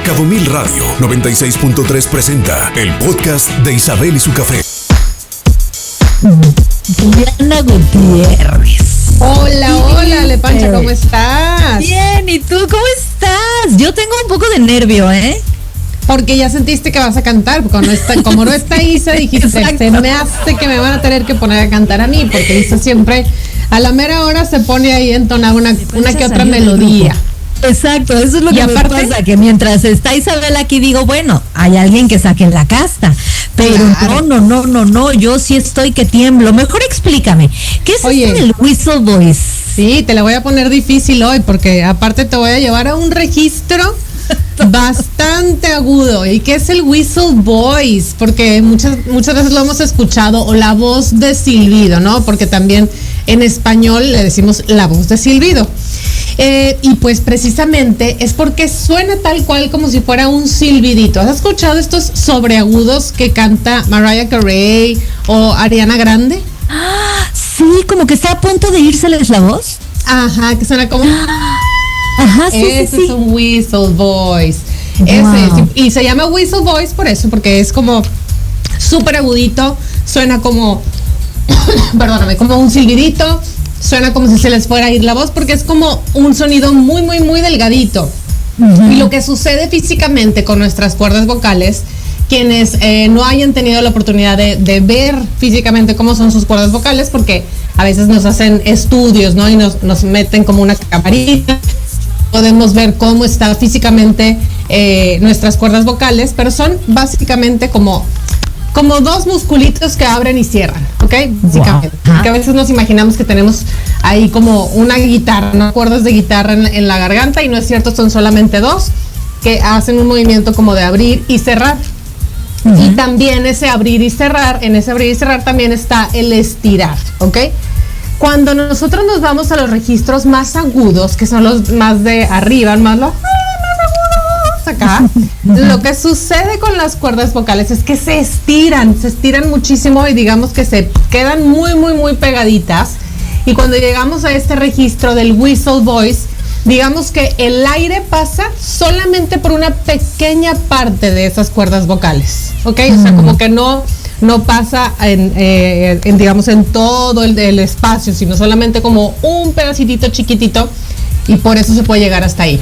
Cabo Mil Radio 96.3 presenta el podcast de Isabel y su café. Diana Gutiérrez. Hola, Lepancha, ¿cómo estás? Bien, ¿y tú cómo estás? Yo tengo un poco de nervio, Porque ya sentiste que vas a cantar, como no está Isa, dijiste, se me hace que me van a tener que poner a cantar a mí, porque Isa siempre a la mera hora se pone ahí a entonar una que otra melodía. Exacto, eso es lo que aparte, me pasa, que mientras está Isabel aquí digo, bueno, hay alguien que saque la casta, pero claro. no, yo sí estoy que tiemblo. Mejor explícame, ¿qué es esto del whistle voice? Sí, te la voy a poner difícil hoy, porque aparte te voy a llevar a un registro bastante agudo. ¿Y qué es el whistle voice? Porque muchas veces lo hemos escuchado, o la voz de silbido, ¿no? Porque también en español le decimos la voz de silbido. Y pues precisamente es porque suena tal cual como si fuera un silbidito. ¿Has escuchado estos sobreagudos que canta Mariah Carey o Ariana Grande? Sí, como que está a punto de írseles la voz. Ajá, que suena como... Ajá, sí, ese es un whistle voice. Wow. Y se llama whistle voice por eso, porque es como súper agudito, suena como, perdóname, como un silbidito, suena como si se les fuera a ir la voz, porque es como un sonido muy, muy, muy delgadito. Uh-huh. Y lo que sucede físicamente con nuestras cuerdas vocales, quienes no hayan tenido la oportunidad de ver físicamente cómo son sus cuerdas vocales, porque a veces nos hacen estudios, ¿no? Y nos meten como una camarita. Podemos ver cómo está físicamente nuestras cuerdas vocales, pero son básicamente como dos musculitos que abren y cierran, ¿ok? Básicamente. Wow. Que a veces nos imaginamos que tenemos ahí como una guitarra, ¿no? Cuerdas de guitarra en la garganta, y no es cierto, son solamente dos que hacen un movimiento como de abrir y cerrar. Uh-huh. Y también en ese abrir y cerrar también está el estirar, ¿ok? Cuando nosotros nos vamos a los registros más agudos, que son los más de arriba, más agudos acá, lo que sucede con las cuerdas vocales es que se estiran muchísimo, y digamos que se quedan muy, muy, muy pegaditas. Y cuando llegamos a este registro del whistle voice, digamos que el aire pasa solamente por una pequeña parte de esas cuerdas vocales, ¿ok? O sea, como que no pasa digamos, en todo el espacio, sino solamente como un pedacitito chiquitito, y por eso se puede llegar hasta ahí.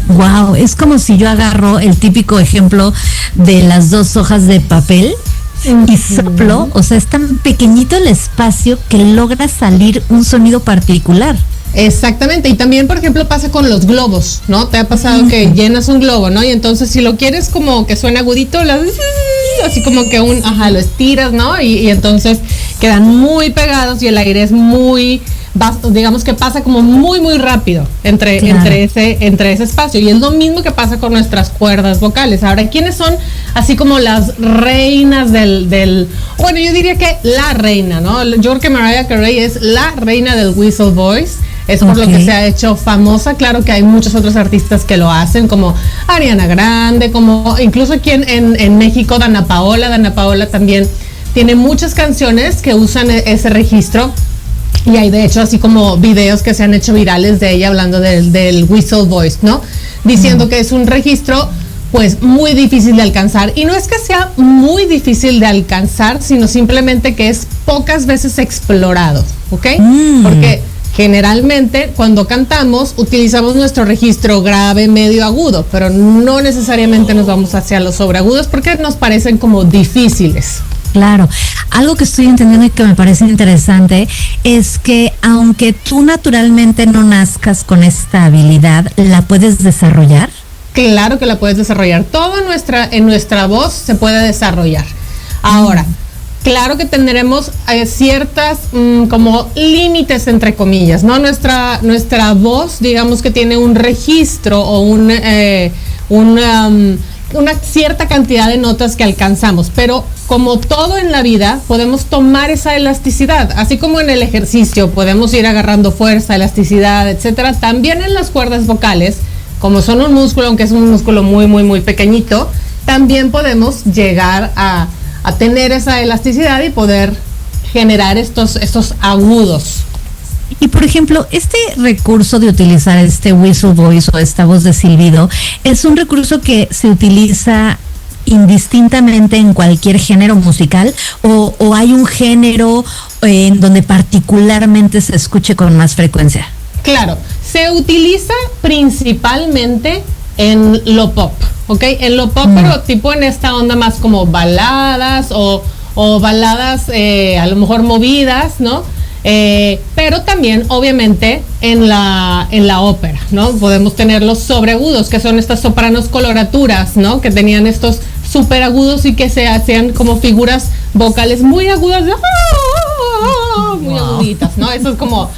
Wow, es como si yo agarro el típico ejemplo de las dos hojas de papel y soplo, o sea, es tan pequeñito el espacio que logra salir un sonido particular. Exactamente, y también, por ejemplo, pasa con los globos, ¿no? Te ha pasado que llenas un globo, ¿no? Y entonces, si lo quieres como que suene agudito, así como que lo estiras, ¿no? Y entonces quedan muy pegados, y el aire es muy, digamos que pasa como muy, muy rápido entre ese espacio. Y es lo mismo que pasa con nuestras cuerdas vocales. Ahora, ¿quiénes son así como las reinas bueno, yo diría que la reina, ¿no? Yo creo que Mariah Carey es la reina del whistle voice. Es por lo que se ha hecho famosa. Claro que hay muchos otros artistas que lo hacen, como Ariana Grande, como incluso aquí en México, Dana Paola. Dana Paola también tiene muchas canciones que usan ese registro. Y hay de hecho así como videos que se han hecho virales de ella hablando del whistle voice, ¿no? Diciendo que es un registro pues muy difícil de alcanzar. Y no es que sea muy difícil de alcanzar, sino simplemente que es pocas veces explorado, ¿ok? Porque generalmente cuando cantamos utilizamos nuestro registro grave, medio, agudo, pero no necesariamente nos vamos hacia los sobreagudos porque nos parecen como difíciles. Claro, algo que estoy entendiendo y que me parece interesante es que aunque tú naturalmente no nazcas con esta habilidad, ¿la puedes desarrollar? Claro que la puedes desarrollar. Todo en nuestra voz se puede desarrollar. Ahora, claro que tendremos ciertas como límites, entre comillas, ¿no? Nuestra voz, digamos que tiene un registro o una cierta cantidad de notas que alcanzamos, pero como todo en la vida, podemos tomar esa elasticidad, así como en el ejercicio podemos ir agarrando fuerza, elasticidad, etcétera. También en las cuerdas vocales, como son un músculo, aunque es un músculo muy, muy, muy pequeñito, también podemos llegar a tener esa elasticidad y poder generar estos agudos. Y por ejemplo, este recurso de utilizar este whistle voice o esta voz de silbido es un recurso que se utiliza indistintamente en cualquier género musical o hay un género en donde particularmente se escuche con más frecuencia. Claro, se utiliza principalmente en lo pop, ¿ok? En lo pop, pero tipo en esta onda más como baladas o baladas a lo mejor movidas, ¿no? Pero también obviamente en la ópera, ¿no? Podemos tener los sobreagudos, que son estas sopranos coloraturas, ¿no? Que tenían estos súper agudos y que se hacían como figuras vocales muy agudas, muy aguditas, ¿no? Eso es como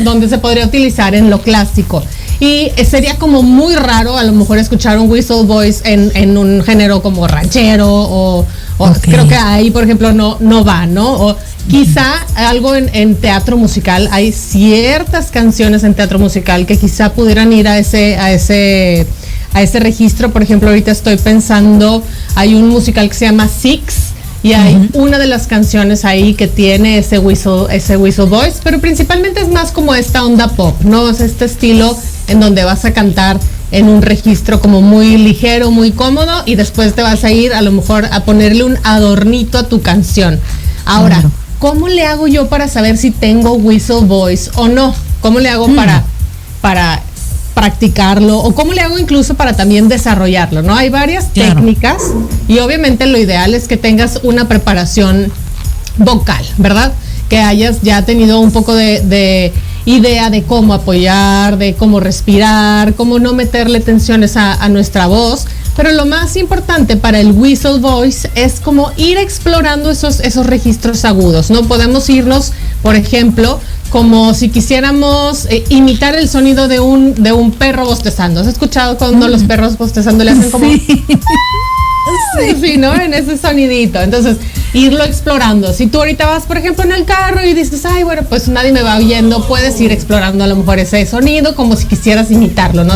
donde se podría utilizar en lo clásico. Y sería como muy raro a lo mejor escuchar un whistle voice en un género como ranchero o creo que ahí por ejemplo no va, ¿no? O quizá algo en teatro musical, hay ciertas canciones en teatro musical que quizá pudieran ir a ese registro. Por ejemplo, ahorita estoy pensando, hay un musical que se llama Six y hay una de las canciones ahí que tiene ese whistle voice, pero principalmente es más como esta onda pop, ¿no? Es este estilo en donde vas a cantar en un registro como muy ligero, muy cómodo, y después te vas a ir a lo mejor a ponerle un adornito a tu canción. Ahora, ¿cómo le hago yo para saber si tengo whistle voice o no? ¿Cómo le hago para practicarlo? ¿O cómo le hago incluso para también desarrollarlo? ¿No? Hay varias técnicas y obviamente lo ideal es que tengas una preparación vocal, ¿verdad? Que hayas ya tenido un poco de idea de cómo apoyar, de cómo respirar, cómo no meterle tensiones a nuestra voz. Pero lo más importante para el whistle voice es como ir explorando esos registros agudos, ¿no? Podemos irnos, por ejemplo, como si quisiéramos imitar el sonido de un perro bostezando. ¿Has escuchado cuando los perros bostezando le hacen como... Sí, ¿no? En ese sonidito. Entonces, irlo explorando. Si tú ahorita vas, por ejemplo, en el carro y dices, ay, bueno, pues nadie me va oyendo, puedes ir explorando a lo mejor ese sonido como si quisieras imitarlo, ¿no?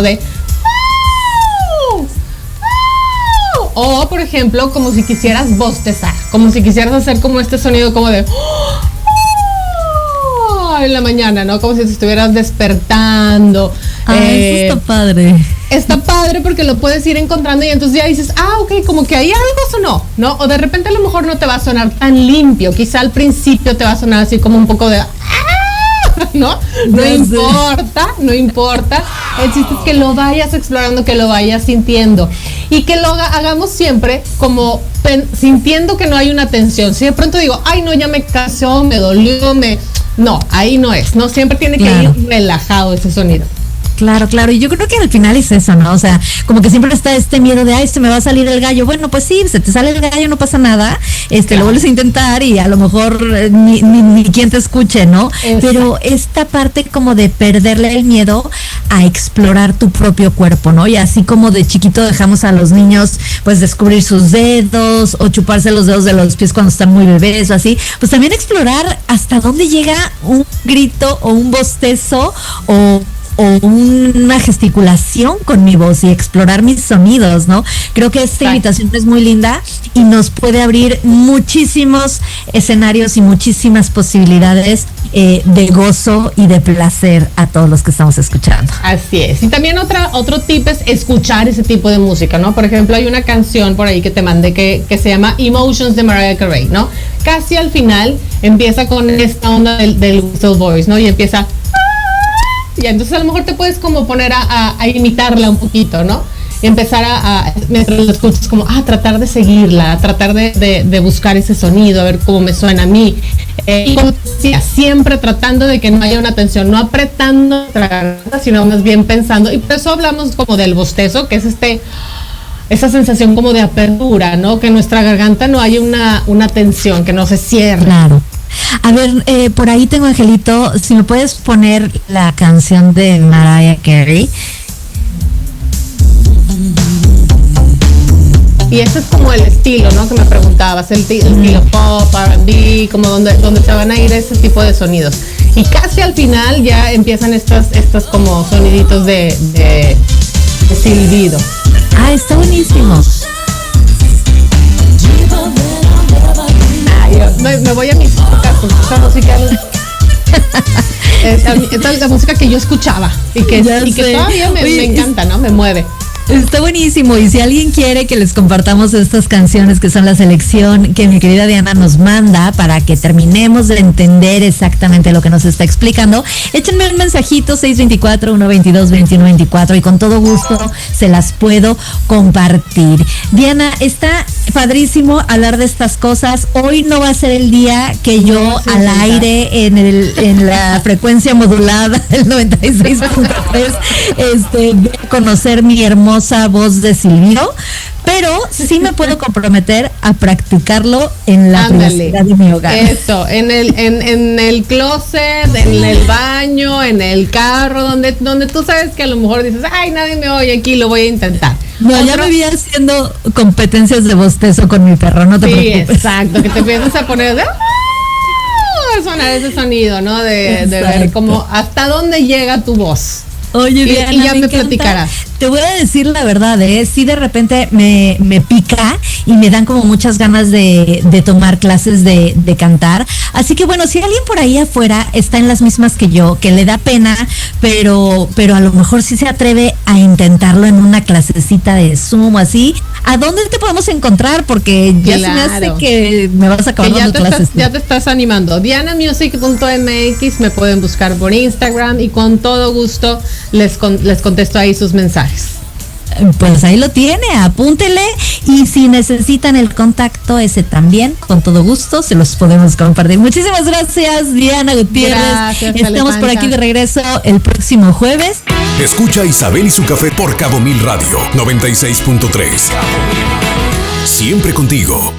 O, por ejemplo, como si quisieras bostezar, como si quisieras hacer como este sonido como de... en la mañana, ¿no? Como si te estuvieras despertando. Eso está padre. Está padre porque lo puedes ir encontrando y entonces ya dices, ok, como que ahí algo sonó, ¿no? O de repente a lo mejor no te va a sonar tan limpio, quizá al principio te va a sonar así como un poco de... ¿no? No importa. El chiste es que lo vayas explorando, que lo vayas sintiendo y que lo hagamos siempre como sintiendo que no hay una tensión. Si de pronto digo, ay, no, ya me cansó, me dolió, no, ahí no es, no, siempre tiene que ir relajado ese sonido. Claro, y yo creo que al final es eso, ¿no? O sea, como que siempre está este miedo de, ay, se me va a salir el gallo. Bueno, pues sí, se te sale el gallo, no pasa nada, lo vuelves a intentar y a lo mejor ni quien te escuche, ¿no? Exacto. Pero esta parte como de perderle el miedo a explorar tu propio cuerpo, ¿no? Y así como de chiquito dejamos a los niños, pues, descubrir sus dedos o chuparse los dedos de los pies cuando están muy bebés o así, pues también explorar hasta dónde llega un grito o un bostezo o una gesticulación con mi voz y explorar mis sonidos, ¿no? Creo que esta invitación es muy linda y nos puede abrir muchísimos escenarios y muchísimas posibilidades de gozo y de placer a todos los que estamos escuchando. Así es. Y también otro tip es escuchar ese tipo de música, ¿no? Por ejemplo, hay una canción por ahí que te mandé que se llama Emotions de Mariah Carey, ¿no? Casi al final empieza con esta onda del whistle voice, ¿no? Y empieza... Y entonces a lo mejor te puedes como poner a imitarla un poquito, ¿no? Y empezar mientras lo escuchas, como tratar de seguirla, tratar de buscar ese sonido, a ver cómo me suena a mí. Y como decía, siempre tratando de que no haya una tensión, no apretando la garganta, sino más bien pensando. Y por eso hablamos como del bostezo, que es esa sensación como de apertura, ¿no? Que en nuestra garganta no haya una tensión, que no se cierre. Claro. A ver, por ahí tengo, Angelito, si me puedes poner la canción de Mariah Carey. Y ese es como el estilo, ¿no? Que me preguntabas, el estilo pop, R&B, como donde se van a ir ese tipo de sonidos. Y casi al final ya empiezan estas como soniditos de silbido. Está buenísimo. Me voy a mis casas, esta música Esta es la música que yo escuchaba y que todavía me encanta, ¿no? Me mueve. Está buenísimo, y si alguien quiere que les compartamos estas canciones que son la selección que mi querida Diana nos manda para que terminemos de entender exactamente lo que nos está explicando, échenme un mensajito 624-122-2124 y con todo gusto se las puedo compartir. Diana, está padrísimo hablar de estas cosas. Hoy no va a ser el día que yo al aire en la frecuencia modulada del 96.3 voy a conocer mi hermosa voz de Silvio, pero sí me puedo comprometer a practicarlo en la privacidad de mi hogar. Eso, en el closet, en el baño, en el carro, donde tú sabes que a lo mejor dices, ay, nadie me oye aquí, lo voy a intentar. No, ya me vi haciendo competencias de bostezo con mi perro, no te preocupes. Sí, exacto, que te empiezas a poner a sonar ese sonido, ¿no? De ver cómo hasta dónde llega tu voz. Oye, Diana, y ya me platicarás. Te voy a decir la verdad, sí de repente me pica y me dan como muchas ganas de tomar clases de cantar. Así que bueno, si alguien por ahí afuera está en las mismas que yo, que le da pena, pero a lo mejor sí se atreve a intentarlo en una clasecita de Zoom o así, ¿a dónde te podemos encontrar? Porque ya se me hace que me vas a acabar dando clases. Ya te estás animando. DianaMusic.mx, me pueden buscar por Instagram y con todo gusto les contesto ahí sus mensajes. Pues ahí lo tiene, apúntele, y si necesitan el contacto ese también, con todo gusto se los podemos compartir. Muchísimas gracias, Diana Gutiérrez. Gracias, estamos por aquí de regreso el próximo jueves. Escucha Isabel y su café por Cabo Mil Radio 96.3. Siempre contigo.